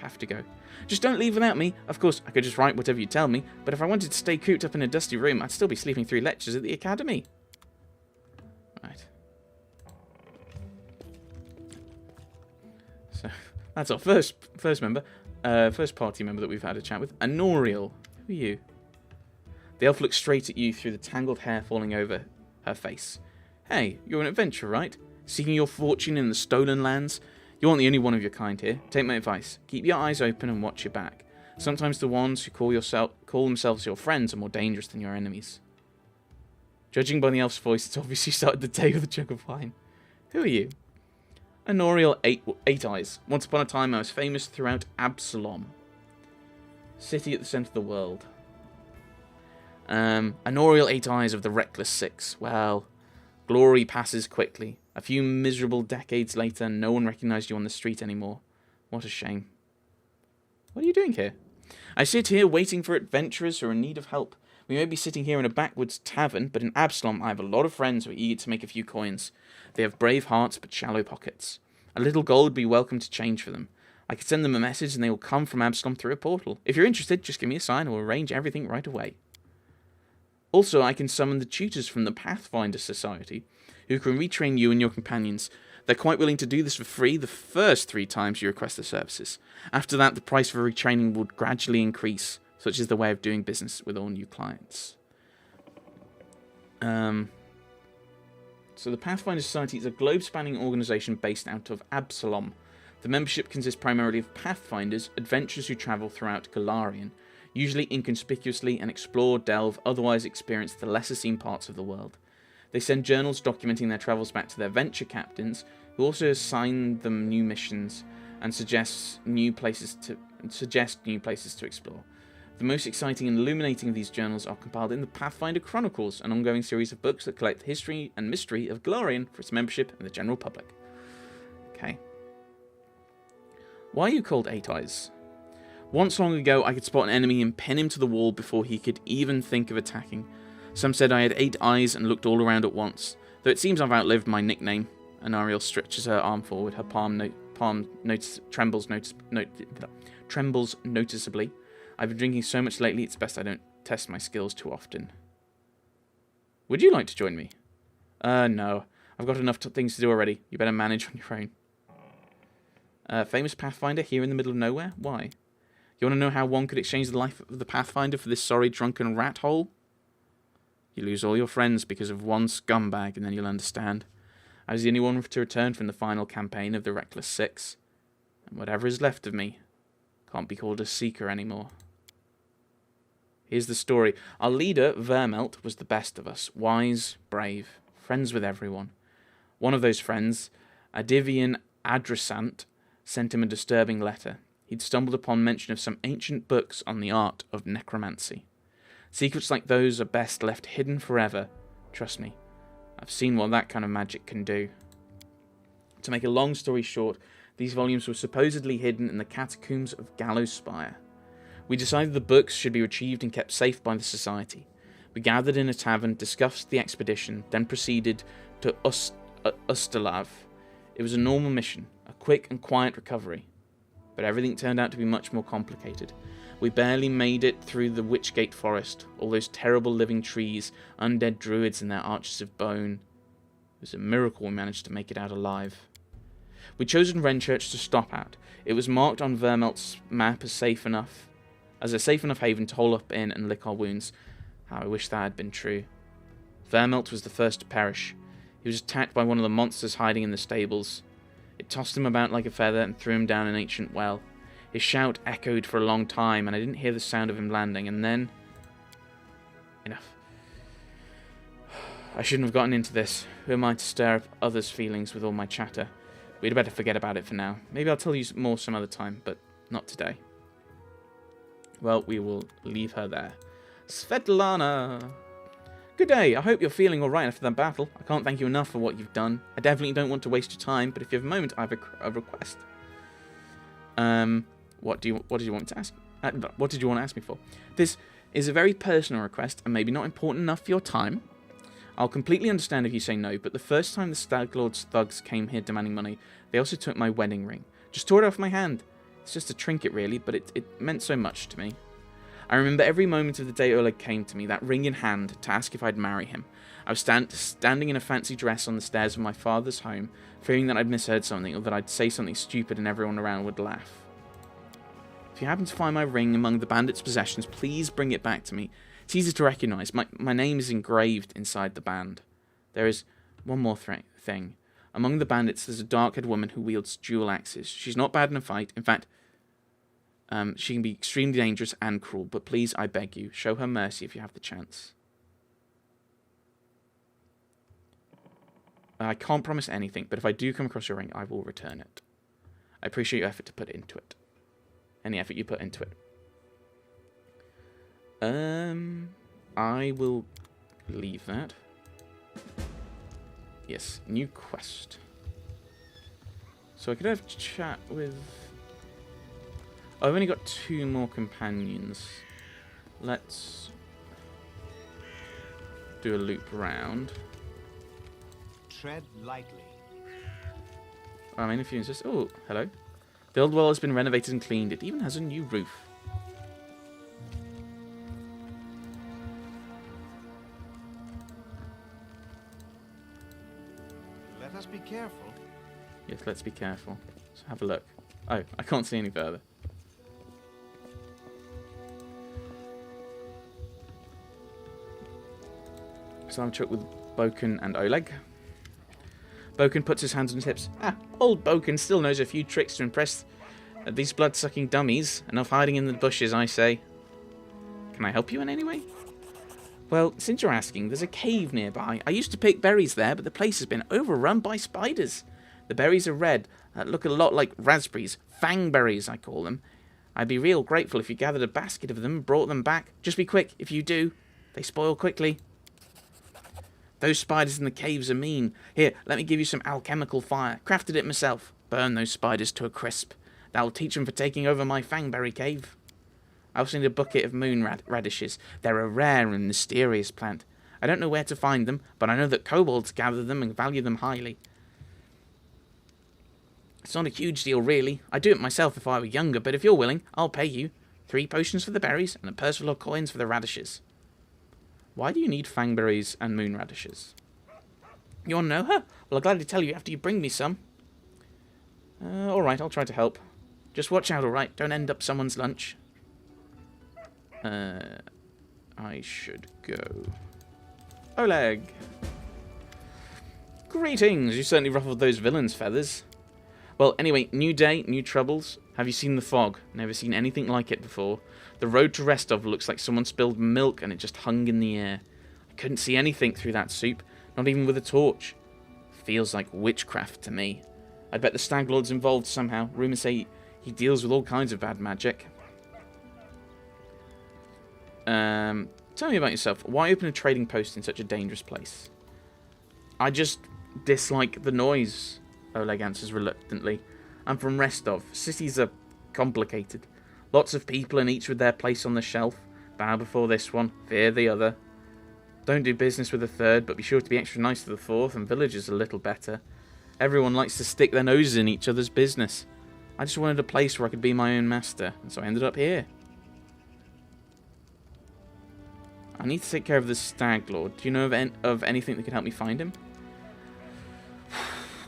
have to go. Just don't leave without me. Of course, I could just write whatever you tell me, but if I wanted to stay cooped up in a dusty room, I'd still be sleeping through lectures at the academy. Right. So, that's our first party member that we've had a chat with. Honorial. Who are you? The elf looks straight at you through the tangled hair falling over her face. Hey, you're an adventurer, right? Seeking your fortune in the stolen lands? You aren't the only one of your kind here. Take my advice. Keep your eyes open and watch your back. Sometimes the ones who call themselves your friends are more dangerous than your enemies. Judging by the elf's voice, it's obvious you started the day with a jug of wine. Who are you? Honorial Eight Eyes. Once upon a time, I was famous throughout Absalom, city at the centre of the world. Honorial Eight Eyes of the Reckless Six. Well, glory passes quickly. A few miserable decades later, no one recognised you on the street anymore. What a shame. What are you doing here? I sit here waiting for adventurers who are in need of help. We may be sitting here in a backwoods tavern, but in Absalom I have a lot of friends who are eager to make a few coins. They have brave hearts but shallow pockets. A little gold would be welcome to change for them. I could send them a message and they will come from Absalom through a portal. If you're interested, just give me a sign and we'll arrange everything right away. Also, I can summon the tutors from the Pathfinder Society, who can retrain you and your companions. They're quite willing to do this for free the first 3 times you request their services. After that, the price for retraining will gradually increase. Such is the way of doing business with all new clients. So the Pathfinder Society is a globe-spanning organisation based out of Absalom. The membership consists primarily of Pathfinders, adventurers who travel throughout Golarion, usually inconspicuously, and explore, delve, otherwise experience the lesser-seen parts of the world. They send journals documenting their travels back to their venture captains, who also assign them new missions and suggest new places to explore. The most exciting and illuminating of these journals are compiled in the Pathfinder Chronicles, an ongoing series of books that collect the history and mystery of Golarion for its membership and the general public. Okay. Why are you called Eight Eyes? Once long ago, I could spot an enemy and pin him to the wall before he could even think of attacking. Some said I had 8 eyes and looked all around at once, though it seems I've outlived my nickname. And Ariel stretches her arm forward, her trembles noticeably. I've been drinking so much lately, it's best I don't test my skills too often. Would you like to join me? No. I've got enough things to do already. You better manage on your own. Famous Pathfinder here in the middle of nowhere? Why? You want to know how one could exchange the life of the Pathfinder for this sorry drunken rat hole? You lose all your friends because of one scumbag, and then you'll understand. I was the only one to return from the final campaign of the Reckless Six, and whatever is left of me can't be called a seeker anymore. Here's the story. Our leader, Vermelt, was the best of us. Wise, brave, friends with everyone. One of those friends, Adivian Adresant, sent him a disturbing letter. He'd stumbled upon mention of some ancient books on the art of necromancy. Secrets like those are best left hidden forever. Trust me, I've seen what that kind of magic can do. To make a long story short, these volumes were supposedly hidden in the catacombs of Gallows Spire. We decided the books should be retrieved and kept safe by the Society. We gathered in a tavern, discussed the expedition, then proceeded to Ustalav. It was a normal mission, a quick and quiet recovery. But everything turned out to be much more complicated. We barely made it through the Witchgate Forest, all those terrible living trees, undead druids and their arches of bone. It was a miracle we managed to make it out alive. We'd chosen Wrenchurch to stop at. It was marked on Vermelt's map as a safe enough haven to hole up in and lick our wounds. How I wish that had been true. Vermelt was the first to perish. He was attacked by one of the monsters hiding in the stables. It tossed him about like a feather and threw him down an ancient well. His shout echoed for a long time, and I didn't hear the sound of him landing, and then... Enough. I shouldn't have gotten into this. Who am I to stir up others' feelings with all my chatter? We'd better forget about it for now. Maybe I'll tell you more some other time, but not today. Well, we will leave her there. Svetlana! Good day. I hope you're feeling alright after that battle. I can't thank you enough for what you've done. I definitely don't want to waste your time, but if you have a moment, I have a request. What did you want to ask? What did you want to ask me for? This is a very personal request and maybe not important enough for your time. I'll completely understand if you say no, but the first time the Staglord's thugs came here demanding money, they also took my wedding ring. Just tore it off my hand. It's just a trinket, really, but it meant so much to me. I remember every moment of the day Oleg came to me, that ring in hand, to ask if I'd marry him. I was standing in a fancy dress on the stairs of my father's home, fearing that I'd misheard something, or that I'd say something stupid and everyone around would laugh. If you happen to find my ring among the bandits' possessions, please bring it back to me. It's easy to recognise. My name is engraved inside the band. There is one more thing. Among the bandits, there's a dark-haired woman who wields dual axes. She's not bad in a fight. In fact, she can be extremely dangerous and cruel, but please, I beg you, show her mercy if you have the chance. I can't promise anything, but if I do come across your ring, I will return it. I appreciate your effort to put into it. Any effort you put into it. I will leave that. Yes, new quest. So I could have a chat with... Oh, I've only got 2 more companions. Let's do a loop round. Tread lightly. I'm in a few instances. Oh, hello. The old well has been renovated and cleaned. It even has a new roof. Let us be careful. Yes, let's be careful. Let's have a look. Oh, I can't see any further. So I'm chucked with Boken and Oleg. Boken puts his hands on his hips. Old Boken still knows a few tricks to impress these blood-sucking dummies. Enough hiding in the bushes, I say. Can I help you in any way? Well, since you're asking, there's a cave nearby. I used to pick berries there, but the place has been overrun by spiders. The berries are red, look a lot like raspberries. Fangberries, I call them. I'd be real grateful if you gathered a basket of them and brought them back. Just be quick, if you do. They spoil quickly. Those spiders in the caves are mean. Here, let me give you some alchemical fire. Crafted it myself. Burn those spiders to a crisp. That'll teach them for taking over my fangberry cave. I also need a bucket of moon radishes. They're a rare and mysterious plant. I don't know where to find them, but I know that kobolds gather them and value them highly. It's not a huge deal, really. I'd do it myself if I were younger, but if you're willing, I'll pay you. 3 potions for the berries and a purse full of coins for the radishes. Why do you need fangberries and moon radishes? You want to know her? Well, I'll gladly tell you after you bring me some. Alright, I'll try to help. Just watch out, alright? Don't end up someone's lunch. I should go. Oleg! Greetings! You certainly ruffled those villains' feathers. Well, anyway, new day, new troubles. Have you seen the fog? Never seen anything like it before. The road to Restov looks like someone spilled milk and it just hung in the air. I couldn't see anything through that soup, not even with a torch. Feels like witchcraft to me. I'd bet the Stag Lord's involved somehow. Rumours say he deals with all kinds of bad magic. Tell me about yourself. Why open a trading post in such a dangerous place? I just dislike the noise, Oleg answers reluctantly. I'm from Restov. Cities are complicated. Lots of people and each with their place on the shelf. Bow before this one, fear the other. Don't do business with the third, but be sure to be extra nice to the fourth, and villagers a little better. Everyone likes to stick their noses in each other's business. I just wanted a place where I could be my own master, and so I ended up here. I need to take care of the Stag Lord. Do you know of anything that could help me find him?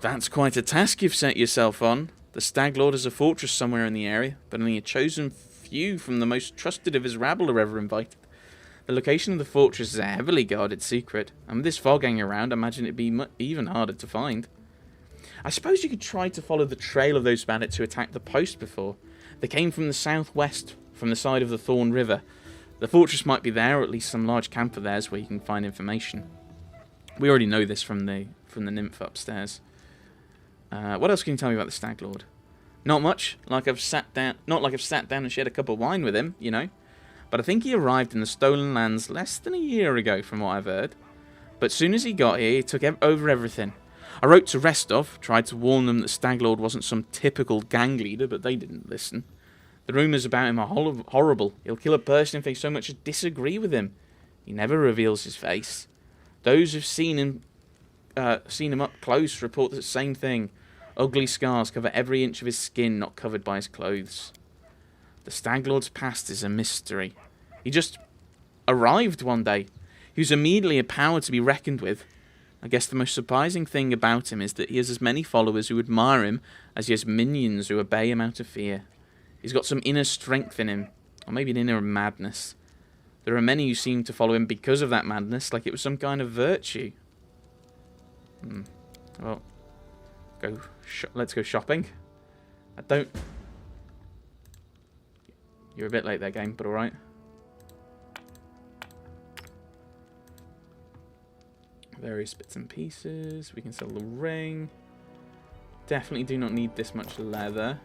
That's quite a task you've set yourself on. The Stag Lord has a fortress somewhere in the area, but only a chosen few from the most trusted of his rabble are ever invited. The location of the fortress is a heavily guarded secret, and with this fog hanging around, I imagine it'd be even harder to find. I suppose you could try to follow the trail of those bandits who attacked the post before. They came from the southwest, from the side of the Thorn River. The fortress might be there, or at least some large camp of theirs where you can find information. We already know this from the nymph upstairs. What else can you tell me about the Stag Lord? Not much. Not like I've sat down and shared a cup of wine with him, you know. But I think he arrived in the Stolen Lands less than a year ago, from what I've heard. But soon as he got here, he took over everything. I wrote to Restov, tried to warn them that Stag Lord wasn't some typical gang leader, but they didn't listen. The rumours about him are horrible. He'll kill a person if they so much as disagree with him. He never reveals his face. Those who've seen him up close report the same thing. Ugly scars cover every inch of his skin not covered by his clothes. The Stag Lord's past is a mystery. He just arrived one day. He was immediately a power to be reckoned with. I guess the most surprising thing about him is that he has as many followers who admire him as he has minions who obey him out of fear. He's got some inner strength in him, or maybe an inner madness. There are many who seem to follow him because of that madness, like it was some kind of virtue. Well, let's go shopping. I don't... You're a bit late there, game, but alright. Various bits and pieces. We can sell the ring. Definitely do not need this much leather.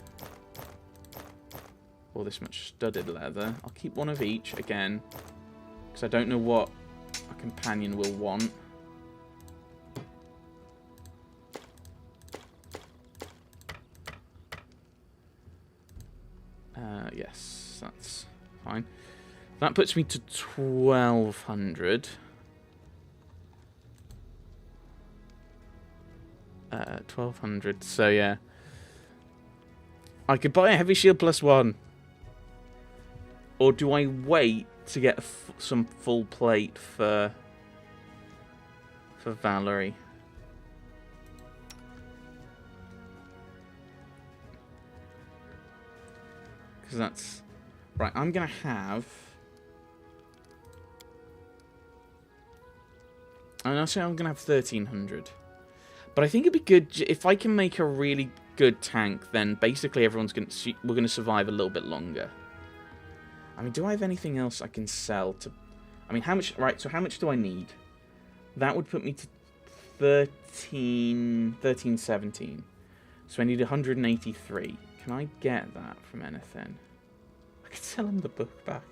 Or this much studded leather. I'll keep one of each, again. Because I don't know what a companion will want. Yes, that's fine. That puts me to 1,200. 1,200. So yeah, I could buy a heavy shield +1, or do I wait to get some full plate for Valerie? Because that's right. I'm gonna have. And I'll say I'm gonna have 1,300. But I think it'd be good if I can make a really good tank. Then basically we're gonna survive a little bit longer. I mean, do I have anything else I can sell to? I mean, how much? Right. So how much do I need? That would put me to 17. So I need 183. Can I get that from anything? I could sell him the book back.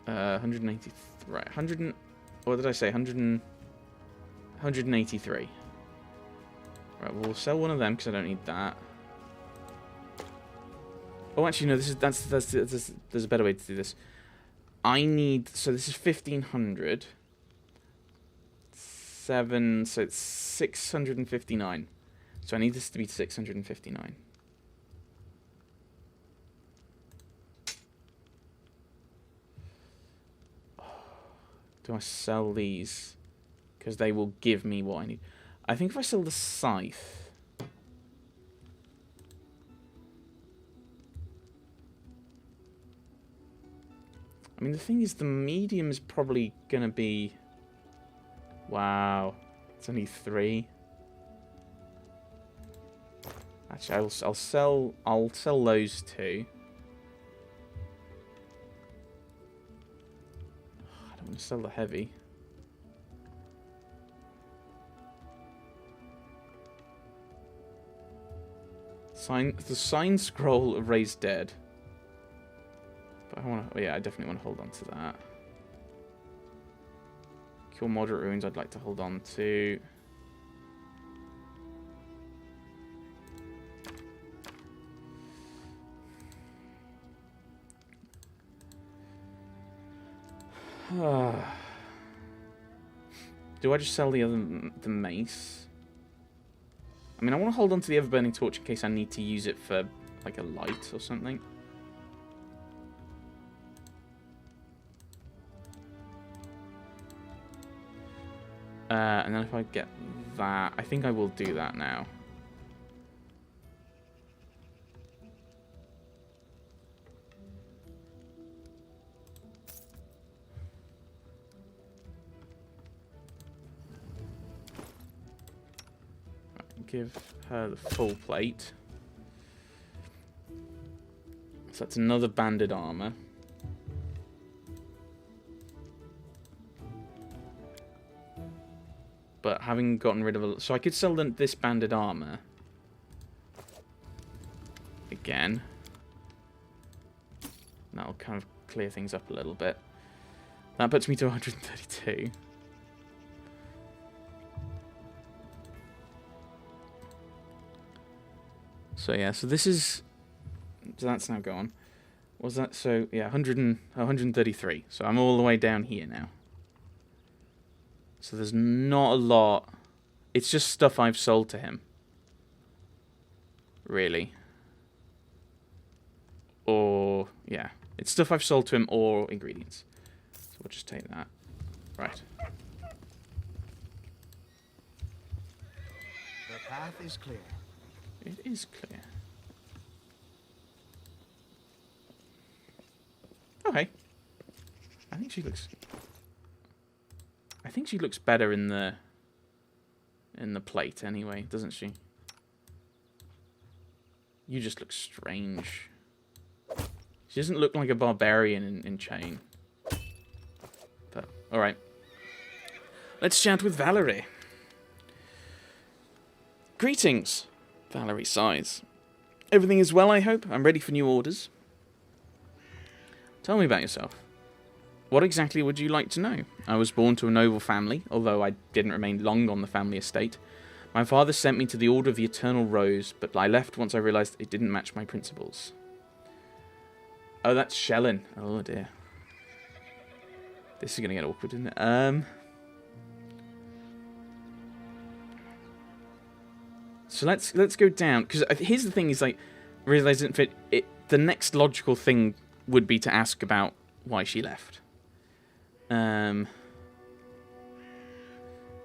183. Right, 100. What did I say? 183. Right, we'll sell one of them because I don't need that. Oh, actually, no. There's a better way to do this. I need. So this is 1,500. 7. So it's 659. So I need this to be 659. Do I sell these? Because they will give me what I need. I think if I sell the scythe... I mean, the thing is, the medium is probably going to be... Wow. It's only 3. Actually, I'll sell those 2. I'm going to sell the heavy. The sign scroll of Raised Dead. But I want to. Yeah, I definitely want to hold on to that. Cure moderate wounds. I'd like to hold on to. Do I just sell the mace? I mean, I want to hold on to the ever-burning torch in case I need to use it for, like, a light or something. And then if I get that, I think I will do that now. Give her the full plate. So that's another banded armor. But having gotten rid of so I could sell this banded armor again. That'll kind of clear things up a little bit. That puts me to 132. So yeah, so this is... So that's now gone. Was that... So, yeah, 133. So I'm all the way down here now. So there's not a lot. It's just stuff I've sold to him. Really. Or, yeah. It's stuff I've sold to him or ingredients. So we'll just take that. Right. The path is clear. It is clear. Okay. I think she looks better in the plate anyway, doesn't she? You just look strange. She doesn't look like a barbarian in chain. But alright. Let's chat with Valerie. Greetings, Valerie sighs. Everything is well, I hope? I'm ready for new orders. Tell me about yourself. What exactly would you like to know? I was born to a noble family, although I didn't remain long on the family estate. My father sent me to the Order of the Eternal Rose, but I left once I realised it didn't match my principles. Oh, that's Shellen. Oh dear. This is going to get awkward, isn't it? So let's go down, because here's the thing: is like, realise it didn't fit. The next logical thing would be to ask about why she left.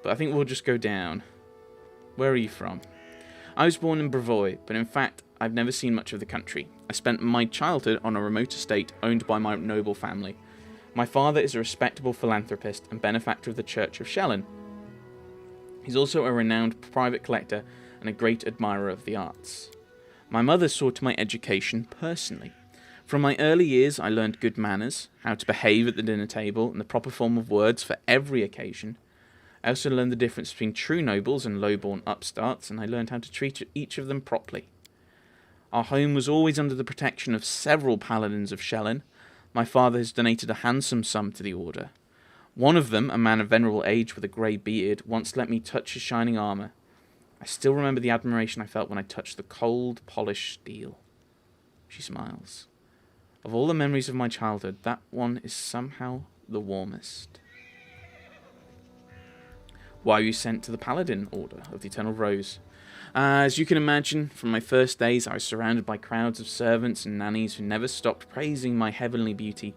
But I think we'll just go down. Where are you from? I was born in Brevoy, but in fact, I've never seen much of the country. I spent my childhood on a remote estate owned by my noble family. My father is a respectable philanthropist and benefactor of the Church of Shellen. He's also a renowned private collector and a great admirer of the arts. My mother saw to my education personally. From my early years, I learned good manners, how to behave at the dinner table, and the proper form of words for every occasion. I also learned the difference between true nobles and low-born upstarts, and I learned how to treat each of them properly. Our home was always under the protection of several paladins of Shellen. My father has donated a handsome sum to the order. One of them, a man of venerable age with a grey beard, once let me touch his shining armour. I still remember the admiration I felt when I touched the cold, polished steel. She smiles. Of all the memories of my childhood, that one is somehow the warmest. Why were you sent to the Paladin Order of the Eternal Rose? As you can imagine, from my first days I was surrounded by crowds of servants and nannies who never stopped praising my heavenly beauty.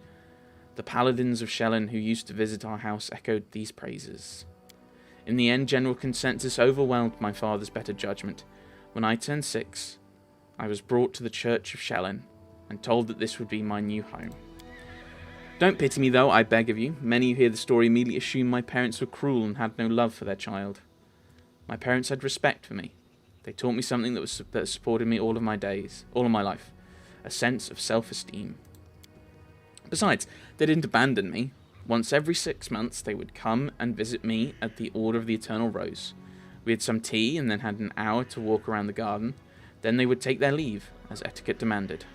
The Paladins of Shellen who used to visit our house echoed these praises. In the end, general consensus overwhelmed my father's better judgment. When I turned 6, I was brought to the Church of Shellen and told that this would be my new home. Don't pity me though, I beg of you. Many who hear the story immediately assume my parents were cruel and had no love for their child. My parents had respect for me. They taught me something that supported me all of my life. A sense of self-esteem. Besides, they didn't abandon me. Once every 6 months, they would come and visit me at the Order of the Eternal Rose. We had some tea and then had an hour to walk around the garden. Then they would take their leave, as etiquette demanded.